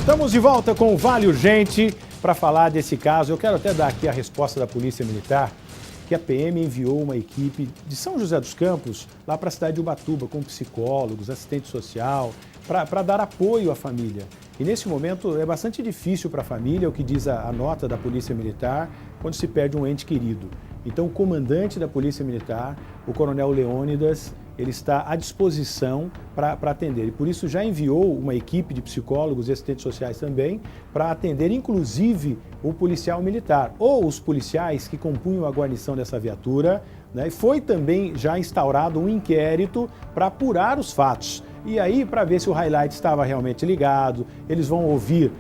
Estamos de volta com o Vale Urgente para falar desse caso. Eu quero até dar aqui a resposta da Polícia Militar, que a PM enviou uma equipe de São José dos Campos lá para a cidade de Ubatuba, com psicólogos, assistente social, para dar apoio à família. E nesse momento é bastante difícil para a família, o que diz a nota da Polícia Militar, quando se perde um ente querido. Então o comandante da Polícia Militar, o Coronel Leônidas, ele está à disposição para atender. E por isso já enviou uma equipe de psicólogos e assistentes sociais também para atender, inclusive, o policial militar ou os policiais que compunham a guarnição dessa viatura, né? E foi também já instaurado um inquérito para apurar os fatos. E aí, para ver se o highlight estava realmente ligado, eles vão ouvir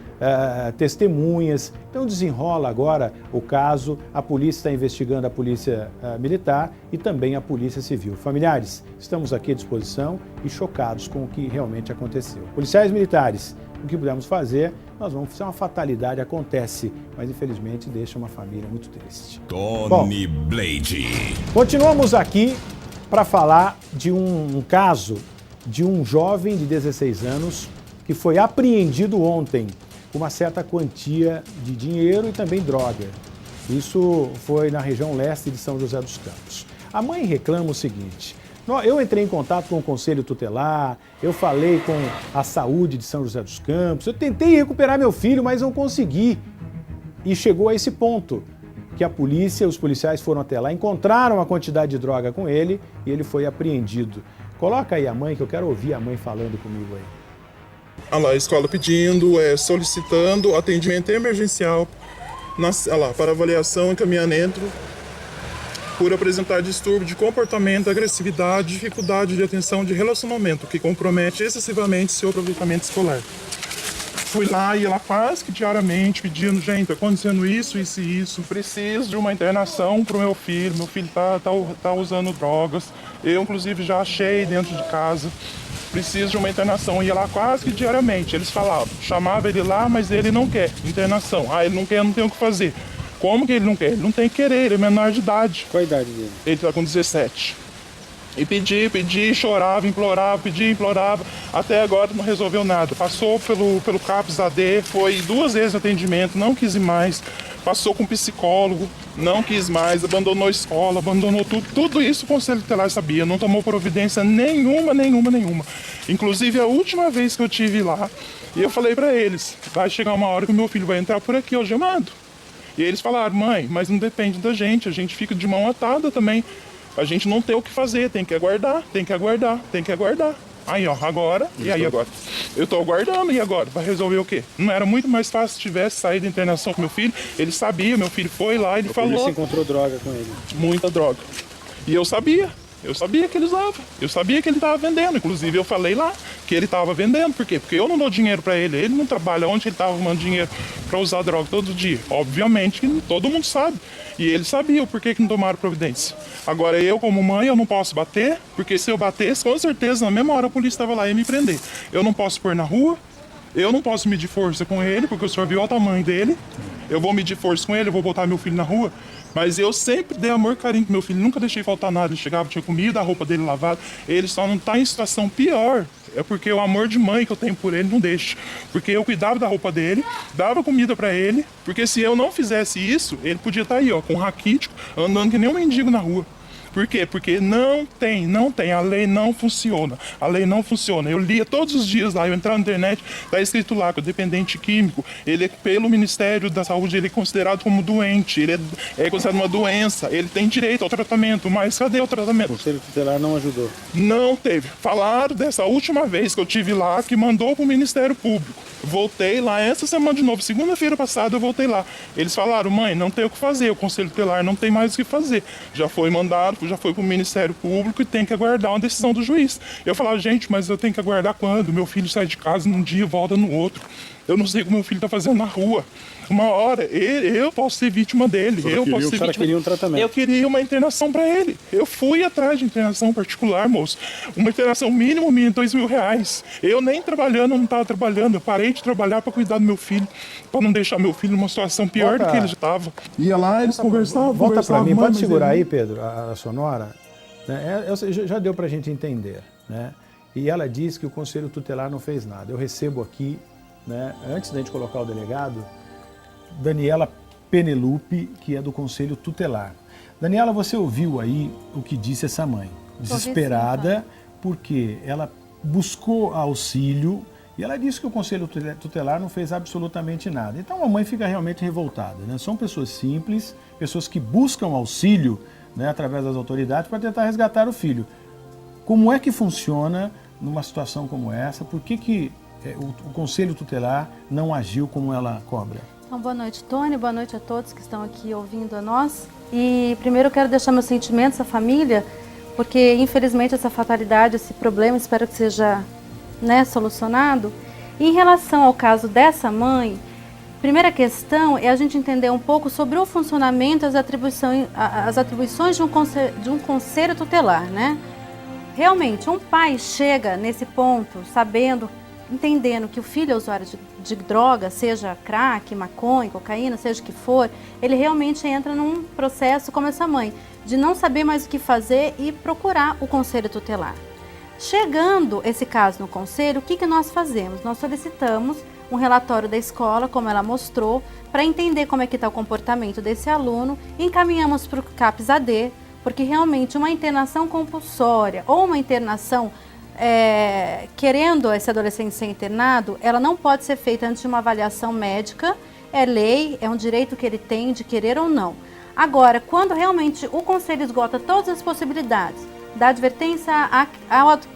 testemunhas. Então desenrola agora o caso, a polícia está investigando a polícia militar e também a polícia civil. Familiares, estamos aqui à disposição e chocados com o que realmente aconteceu. Policiais militares, o que pudermos fazer, nós vamos fazer. Uma fatalidade acontece, mas infelizmente deixa uma família muito triste. Tony Blade. Continuamos aqui para falar de um caso de um jovem de 16 anos que foi apreendido ontem com uma certa quantia de dinheiro e também droga. Isso foi na região leste de São José dos Campos. A mãe reclama o seguinte: eu entrei em contato com o Conselho Tutelar, eu falei com a saúde de São José dos Campos, eu tentei recuperar meu filho, mas não consegui. E chegou a esse ponto que a polícia, os policiais foram até lá, encontraram a quantidade de droga com ele e ele foi apreendido. Coloca aí a mãe, que eu quero ouvir a mãe falando comigo aí. Olha lá, a escola pedindo, solicitando atendimento emergencial para avaliação e encaminhamento por apresentar distúrbio de comportamento, agressividade, dificuldade de atenção de relacionamento, que compromete excessivamente seu aproveitamento escolar. Fui lá e ela quase que diariamente pedindo: gente, está acontecendo isso, isso e isso, preciso de uma internação para o meu filho tá usando drogas, eu inclusive já achei dentro de casa, preciso de uma internação. E lá quase que diariamente eles falavam, chamava ele lá, mas ele não quer internação. Ele não quer, não tem o que fazer. Como que ele não quer? Ele não tem que querer, ele é menor de idade. Qual a idade dele? Ele está com 17. E pedi, chorava, implorava, implorava. Até agora não resolveu nada. Passou pelo CAPS AD, foi 2 vezes no atendimento, não quis ir mais. Passou com psicólogo, não quis mais, abandonou a escola, abandonou tudo. Tudo isso o Conselho Tutelar sabia, não tomou providência nenhuma. Inclusive, a última vez que eu estive lá, e eu falei para eles: vai chegar uma hora que o meu filho vai entrar por aqui algemado. E eles falaram: mãe, mas não depende da gente, a gente fica de mão atada também. A gente não tem o que fazer, tem que aguardar. Aí, ó, agora, e aí agora? Eu tô aguardando, e agora? Vai resolver o quê? Não era muito mais fácil se tivesse saído da internação com meu filho? Ele sabia, meu filho foi lá, ele falou. Você encontrou droga com ele? Muita droga. E eu sabia que ele usava, eu sabia que ele estava vendendo, inclusive eu falei lá que ele estava vendendo. Por quê? Porque eu não dou dinheiro para ele não trabalha. Onde ele estava arrumando dinheiro para usar droga todo dia? Obviamente que todo mundo sabe. E ele sabia o porquê que não tomaram providência. Agora eu, como mãe, eu não posso bater, porque se eu batesse, com certeza, na mesma hora a polícia estava lá e ia me prender. Eu não posso pôr na rua, eu não posso medir força com ele, porque o senhor viu o tamanho dele. Eu vou medir força com ele, eu vou botar meu filho na rua. Mas eu sempre dei amor e carinho com meu filho, nunca deixei faltar nada. Ele chegava, tinha comida, a roupa dele lavada. Ele só não está em situação pior. É porque o amor de mãe que eu tenho por ele não deixa. Porque eu cuidava da roupa dele, dava comida pra ele. Porque se eu não fizesse isso, ele podia estar aí, ó, com um raquítico, andando que nem um mendigo na rua. Por quê? Porque não tem, a lei não funciona. Eu lia todos os dias lá, eu entrava na internet, tá escrito lá que o dependente químico, ele é, pelo Ministério da Saúde, ele é considerado como doente, ele é considerado uma doença, ele tem direito ao tratamento, mas cadê o tratamento? O Conselho Tutelar não ajudou? Não teve. Falaram dessa última vez que eu tive lá, que mandou pro Ministério Público. Voltei lá essa semana de novo, segunda-feira passada eu voltei lá. Eles falaram: mãe, não tem o que fazer, o Conselho Tutelar não tem mais o que fazer. Já foi mandado, já foi pro Ministério Público e tem que aguardar uma decisão do juiz. Eu falava: gente, mas eu tenho que aguardar quando? Meu filho sai de casa num dia e volta no outro. Eu não sei o que meu filho tá fazendo na rua. Uma hora, eu posso ser vítima dele. Queria um tratamento. Eu queria uma internação para ele. Eu fui atrás de internação particular, moço. Uma internação mínimo, R$2.000. Eu nem trabalhando, eu não estava trabalhando. Eu parei de trabalhar para cuidar do meu filho, para não deixar meu filho numa situação pior do que ele já estava. Ia lá, eles conversavam. Volta para mim, pode segurar aí, Pedro, a sonora. Já deu para a gente entender, né? E ela diz que o Conselho Tutelar não fez nada. Eu recebo aqui né, antes da gente colocar o delegado, Daniela Penelope, que é do Conselho Tutelar. Daniela, você ouviu aí o que disse essa mãe? Desesperada, porque ela buscou auxílio e ela disse que o Conselho Tutelar não fez absolutamente nada. Então a mãe fica realmente revoltada, né? São pessoas simples, pessoas que buscam auxílio, né, através das autoridades para tentar resgatar o filho. Como é que funciona numa situação como essa? Por que o Conselho Tutelar não agiu como ela cobra? Então, boa noite, Tony. Boa noite a todos que estão aqui ouvindo a nós. E primeiro eu quero deixar meus sentimentos à família, porque infelizmente essa fatalidade, esse problema, espero que seja, né, solucionado. E em relação ao caso dessa mãe, primeira questão é a gente entender um pouco sobre o funcionamento e as atribuições de um conselho tutelar, né? Realmente, um pai chega nesse ponto sabendo, entendendo que o filho é usuário de droga, seja crack, maconha, cocaína, seja o que for, ele realmente entra num processo como essa mãe, de não saber mais o que fazer e procurar o conselho tutelar. Chegando esse caso no conselho, o que nós fazemos? Nós solicitamos um relatório da escola, como ela mostrou, para entender como é que está o comportamento desse aluno, encaminhamos para o CAPS-AD, porque realmente uma internação compulsória ou uma internação querendo esse adolescente ser internado, ela não pode ser feita antes de uma avaliação médica, é lei, é um direito que ele tem de querer ou não. Agora, quando realmente o conselho esgota todas as possibilidades, dá advertência à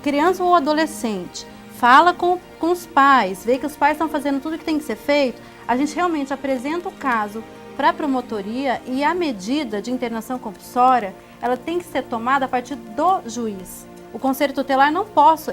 criança ou adolescente, fala com os pais, vê que os pais estão fazendo tudo o que tem que ser feito, a gente realmente apresenta o caso para a promotoria e a medida de internação compulsória, ela tem que ser tomada a partir do juiz. O Conselho Tutelar eu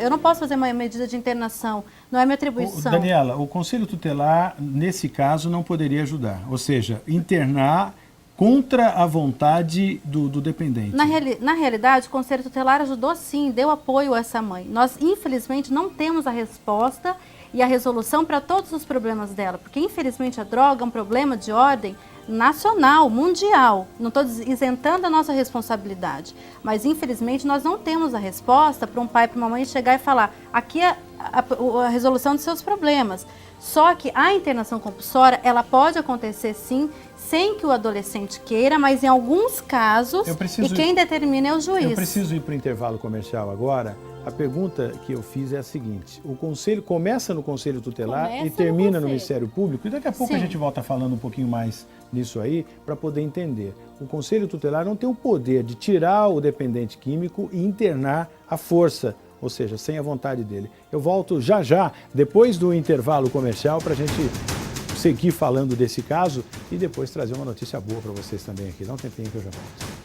não posso fazer uma medida de internação, não é minha atribuição. Daniela, o Conselho Tutelar, nesse caso, não poderia ajudar, ou seja, internar contra a vontade do dependente. Na realidade, o Conselho Tutelar ajudou sim, deu apoio a essa mãe. Nós, infelizmente, não temos a resposta e a resolução para todos os problemas dela, porque, infelizmente, a droga é um problema de ordem nacional, mundial. Não estou isentando a nossa responsabilidade, mas infelizmente nós não temos a resposta para um pai e para uma mãe chegar e falar, aqui é a resolução dos seus problemas. Só que a internação compulsória, ela pode acontecer sim, sem que o adolescente queira, mas em alguns casos, e quem determina é o juiz. Eu preciso ir para o intervalo comercial agora. A pergunta que eu fiz é a seguinte: o conselho começa no Conselho Tutelar e termina no Ministério Público, e daqui a pouco a gente volta falando um pouquinho mais nisso aí, para poder entender. O Conselho Tutelar não tem o poder de tirar o dependente químico e internar à força, ou seja, sem a vontade dele. Eu volto já, depois do intervalo comercial, para a gente seguir falando desse caso e depois trazer uma notícia boa para vocês também aqui. Dá um tempinho que eu já volto.